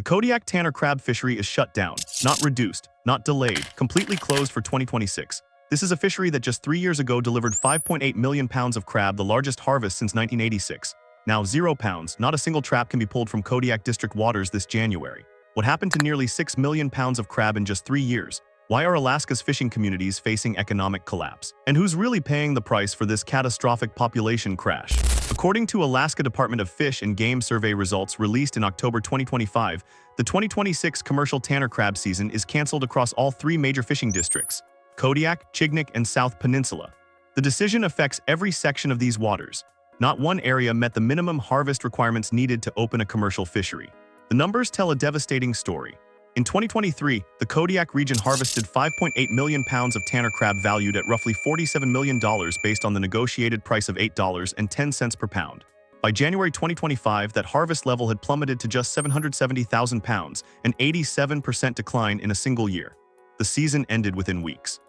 Kodiak Tanner crab fishery is shut down, not reduced, not delayed, completely closed for 2026. This is a fishery that just 3 years ago delivered 5.8 million pounds of crab, the largest harvest since 1986. Now 0 pounds, not a single trap can be pulled from Kodiak District waters this January. What happened to nearly 6 million pounds of crab in just 3 years? Why are Alaska's fishing communities facing economic collapse? And who's really paying the price for this catastrophic population crash? According to Alaska Department of Fish and Game survey results released in October 2025, the 2026 commercial Tanner crab season is canceled across all 3 major fishing districts: Kodiak, Chignik, and South Peninsula. The decision affects every section of these waters. Not one area met the minimum harvest requirements needed to open a commercial fishery. The numbers tell a devastating story. In 2023, the Kodiak region harvested 5.8 million pounds of Tanner crab valued at roughly $47 million based on the negotiated price of $8.10 per pound. By January 2025, that harvest level had plummeted to just 770,000 pounds, an 87% decline in a single year. The season ended within weeks.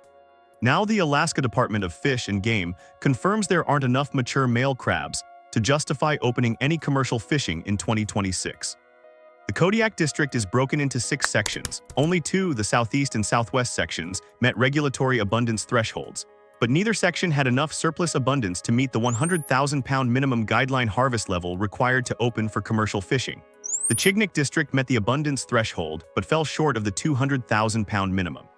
Now the Alaska Department of Fish and Game confirms there aren't enough mature male crabs to justify opening any commercial fishing in 2026. The Kodiak District is broken into 6 sections. Only 2, the southeast and southwest sections, met regulatory abundance thresholds, but neither section had enough surplus abundance to meet the 100,000-pound minimum guideline harvest level required to open for commercial fishing. The Chignik District met the abundance threshold but fell short of the 200,000-pound minimum.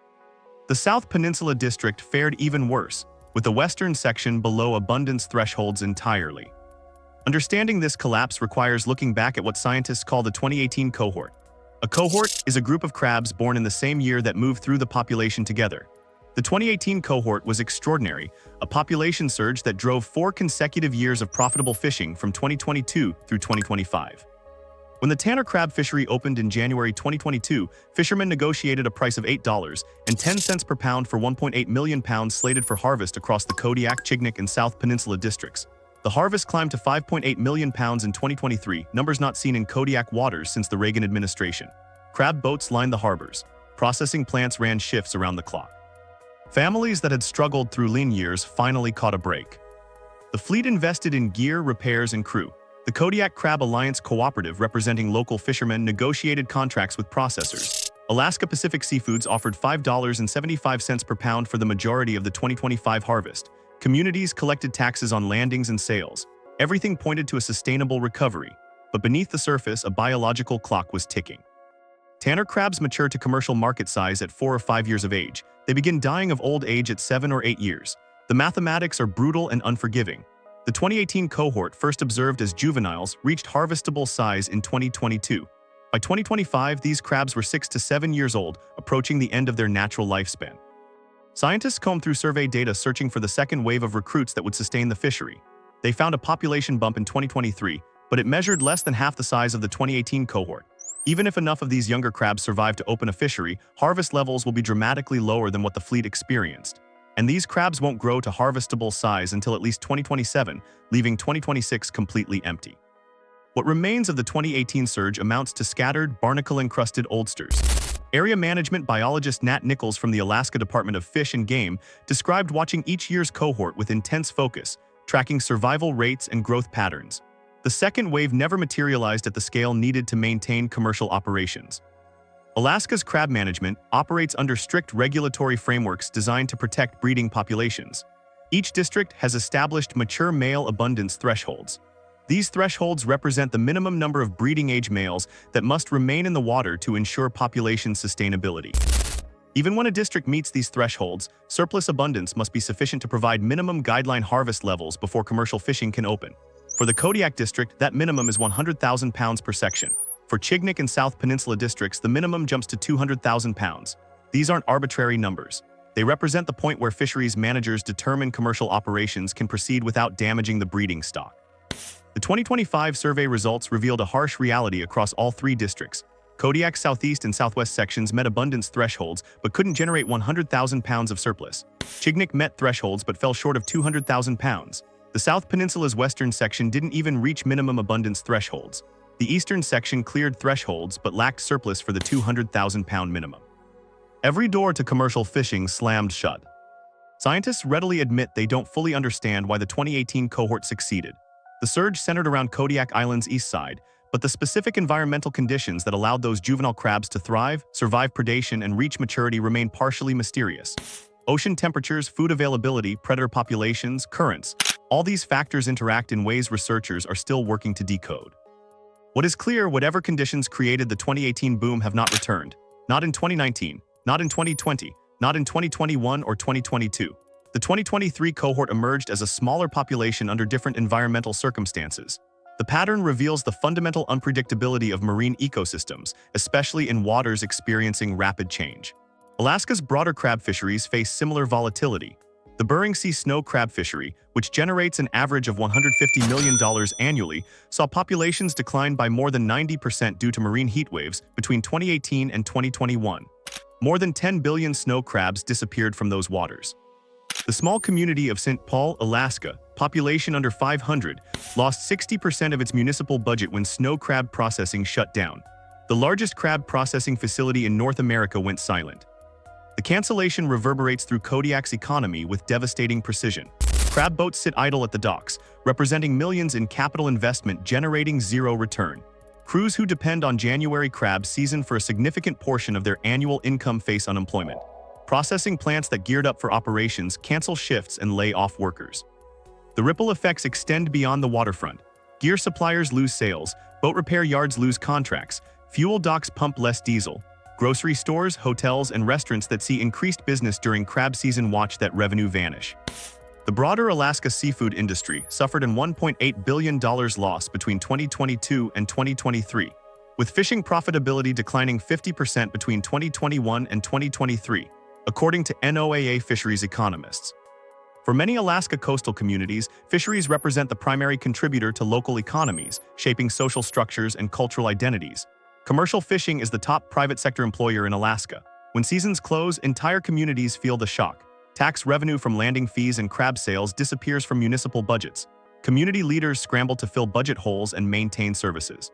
The South Peninsula District fared even worse, with the western section below abundance thresholds entirely. Understanding this collapse requires looking back at what scientists call the 2018 cohort. A cohort is a group of crabs born in the same year that moved through the population together. The 2018 cohort was extraordinary, a population surge that drove 4 consecutive years of profitable fishing from 2022 through 2025. When the Tanner crab fishery opened in January 2022, fishermen negotiated a price of $8.10 per pound for 1.8 million pounds slated for harvest across the Kodiak, Chignik, and South Peninsula districts. The harvest climbed to 5.8 million pounds in 2023, numbers not seen in Kodiak waters since the Reagan administration. Crab boats lined the harbors. Processing plants ran shifts around the clock. Families that had struggled through lean years finally caught a break. The fleet invested in gear, repairs, and crew. The Kodiak Crab Alliance Cooperative, representing local fishermen, negotiated contracts with processors. Alaska Pacific Seafoods offered $5.75 per pound for the majority of the 2025 harvest. Communities collected taxes on landings and sales. Everything pointed to a sustainable recovery, but beneath the surface, a biological clock was ticking. Tanner crabs mature to commercial market size at 4 or 5 years of age. They begin dying of old age at 7 or 8 years. The mathematics are brutal and unforgiving. The 2018 cohort, first observed as juveniles, reached harvestable size in 2022. By 2025, these crabs were 6 to 7 years old, approaching the end of their natural lifespan. Scientists combed through survey data searching for the second wave of recruits that would sustain the fishery. They found a population bump in 2023, but it measured less than half the size of the 2018 cohort. Even if enough of these younger crabs survive to open a fishery, harvest levels will be dramatically lower than what the fleet experienced. And these crabs won't grow to harvestable size until at least 2027, leaving 2026 completely empty. What remains of the 2018 surge amounts to scattered, barnacle-encrusted oldsters. Area management biologist Nat Nichols from the Alaska Department of Fish and Game described watching each year's cohort with intense focus, tracking survival rates and growth patterns. The second wave never materialized at the scale needed to maintain commercial operations. Alaska's crab management operates under strict regulatory frameworks designed to protect breeding populations. Each district has established mature male abundance thresholds. These thresholds represent the minimum number of breeding-age males that must remain in the water to ensure population sustainability. Even when a district meets these thresholds, surplus abundance must be sufficient to provide minimum guideline harvest levels before commercial fishing can open. For the Kodiak District, that minimum is 100,000 pounds per section. For Chignik and South Peninsula districts, the minimum jumps to 200,000 pounds. These aren't arbitrary numbers. They represent the point where fisheries managers determine commercial operations can proceed without damaging the breeding stock. The 2025 survey results revealed a harsh reality across all 3 districts. Kodiak's southeast and southwest sections met abundance thresholds but couldn't generate 100,000 pounds of surplus. Chignik met thresholds but fell short of 200,000 pounds. The South Peninsula's western section didn't even reach minimum abundance thresholds. The eastern section cleared thresholds but lacked surplus for the 200,000-pound minimum. Every door to commercial fishing slammed shut. Scientists readily admit they don't fully understand why the 2018 cohort succeeded. The surge centered around Kodiak Island's east side, but the specific environmental conditions that allowed those juvenile crabs to thrive, survive predation, and reach maturity remain partially mysterious. Ocean temperatures, food availability, predator populations, currents, all these factors interact in ways researchers are still working to decode. What is clear, whatever conditions created the 2018 boom have not returned. Not in 2019, not in 2020, not in 2021 or 2022. The 2023 cohort emerged as a smaller population under different environmental circumstances. The pattern reveals the fundamental unpredictability of marine ecosystems, especially in waters experiencing rapid change. Alaska's broader crab fisheries face similar volatility. The Bering Sea snow crab fishery, which generates an average of $150 million annually, saw populations decline by more than 90% due to marine heatwaves between 2018 and 2021. More than 10 billion snow crabs disappeared from those waters. The small community of St. Paul, Alaska, population under 500, lost 60% of its municipal budget when snow crab processing shut down. The largest crab processing facility in North America went silent. The cancellation reverberates through Kodiak's economy with devastating precision. Crab boats sit idle at the docks, representing millions in capital investment generating zero return. Crews who depend on January crab season for a significant portion of their annual income face unemployment. Processing plants that geared up for operations cancel shifts and lay off workers. The ripple effects extend beyond the waterfront. Gear suppliers lose sales, boat repair yards lose contracts, fuel docks pump less diesel. Grocery stores, hotels, and restaurants that see increased business during crab season watch that revenue vanish. The broader Alaska seafood industry suffered an $1.8 billion loss between 2022 and 2023, with fishing profitability declining 50% between 2021 and 2023, according to NOAA fisheries economists. For many Alaska coastal communities, fisheries represent the primary contributor to local economies, shaping social structures and cultural identities. Commercial fishing is the top private sector employer in Alaska. When seasons close, entire communities feel the shock. Tax revenue from landing fees and crab sales disappears from municipal budgets. Community leaders scramble to fill budget holes and maintain services.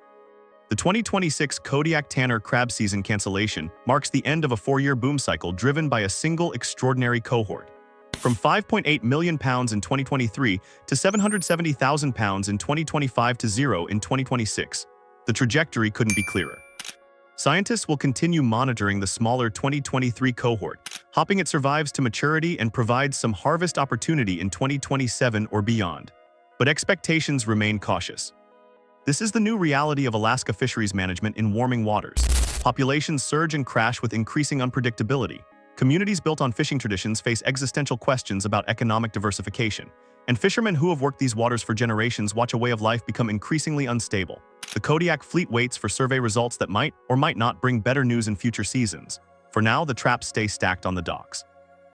The 2026 Kodiak Tanner crab season cancellation marks the end of a 4-year boom cycle driven by a single extraordinary cohort. From 5.8 million pounds in 2023 to 770,000 pounds in 2025 to zero in 2026. The trajectory couldn't be clearer. Scientists will continue monitoring the smaller 2023 cohort, hoping it survives to maturity and provides some harvest opportunity in 2027 or beyond. But expectations remain cautious. This is the new reality of Alaska fisheries management in warming waters. Populations surge and crash with increasing unpredictability. Communities built on fishing traditions face existential questions about economic diversification. And fishermen who have worked these waters for generations watch a way of life become increasingly unstable. The Kodiak fleet waits for survey results that might or might not bring better news in future seasons. For now, the traps stay stacked on the docks.